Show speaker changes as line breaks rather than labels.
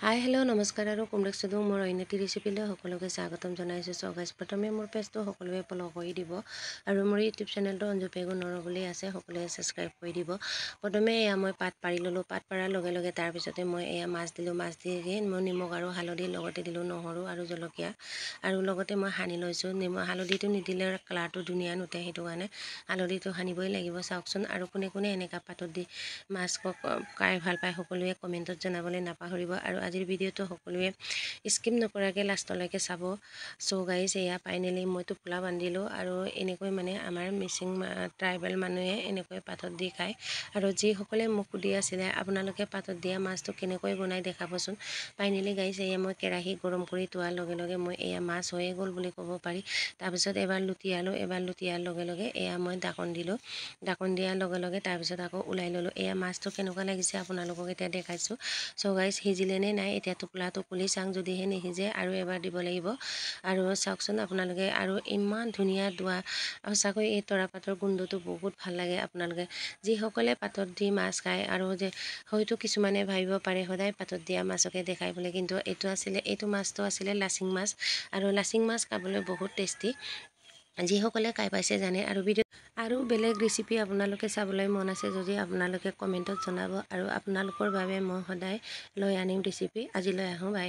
Hi hello' নমস্কাৰ আৰু complex চুদু মোৰ অন্যটি ৰেচিপিলৈ সকলোকে স্বাগতম জনাইছোঁ। চ' গাইজ প্ৰথমে মোৰ পেজটো সকলোৱে ফ'ল' কৰি দিব আৰু মোৰ ইউটিউব চেনেলটো অঞ্জু পেগু নৰ বুলি আছে, সকলোৱে ছাবস্ক্ৰাইব কৰি দিব। প্ৰথমে এয়া মই পাত পাৰি ল'লোঁ। পাত পাৰাৰ লগে লগে তাৰপিছতে মই এয়া মাছ দিলোঁ। মাছ দি মই নিমখ আৰু হালধি লগতে দিলোঁ নহৰু আৰু জলকীয়া আৰু লগতে মই সানি লৈছোঁ। হালধিটো নিদিলে কালাৰটো ধুনীয়া নুঠে, সেইটো কাৰণে হালধিটো সানিবই লাগিব। চাওকচোন, আৰু কোনে কোনে এনেকুৱা পাতত দি মাছ খাই ভাল পায় সকলোৱে কমেণ্টত জনাবলৈ নাপাহৰিব। আৰু আজিৰ ভিডিঅ'টো সকলোৱে স্কিপ নকৰাকৈ লাষ্টলৈকে চাব। চ' গাইজ এয়া ফাইনেলি মই টোপোলা বান্ধিলোঁ আৰু এনেকৈ মানে আমাৰ মিচিং ট্ৰাইবেল মানুহে এনেকৈ পাতত দি খায়। আৰু যিসকলে মোক সুধি আছিলে আপোনালোকে পাতত দিয়া মাছটো কেনেকৈ বনাই দেখাবচোন। ফাইনেলি গাইজ এয়া মই কেৰাহী গৰম কৰি থোৱাৰ লগে লগে মই এয়া মাছ হৈয়ে গ'ল বুলি ক'ব পাৰি। তাৰপিছত এবাৰ লুটিয়ালোঁ। এবাৰ লুটিয়াৰ লগে লগে এয়া মই ঢাকন দিলোঁ। ঢাকন দিয়াৰ লগে লগে তাৰপিছত আকৌ ওলাই ল'লোঁ। এয়া মাছটো কেনেকুৱা লাগিছে আপোনালোকক এতিয়া দেখাইছোঁ। চ' গাইজ সিজিলে নে নাই এতিয়া টোপোলাটো খুলি চাওঁ, যদিহে নিসিজে আৰু এবাৰ দিব লাগিব। আৰু চাওকচোন আপোনালোকে, আৰু ইমান ধুনীয়া ধোৱা, সঁচাকৈ এই তৰাপাতৰ গোন্ধটো বহুত ভাল লাগে। আপোনালোকে যিসকলে পাতত দি মাছ খায় আৰু যে হয়তো কিছুমানে ভাবিব পাৰে সদায় পাতত দিয়া মাছকে দেখাই বোলে, কিন্তু এইটো মাছটো আছিলে লাচিং মাছ আৰু লাচিং মাছ খাবলৈ বহুত টেষ্টি। যিসকলে খাই পাইছে জানে। আৰু বেলেগ ৰেচিপি আপোনালোকে চাবলৈ মন আছে যদি আপোনালোকে কমেণ্টত জনাব, আৰু আপোনালোকৰ বাবে মই সদায় লৈ আনিম ৰেচিপি। আজিলৈ আহোঁ, বাই।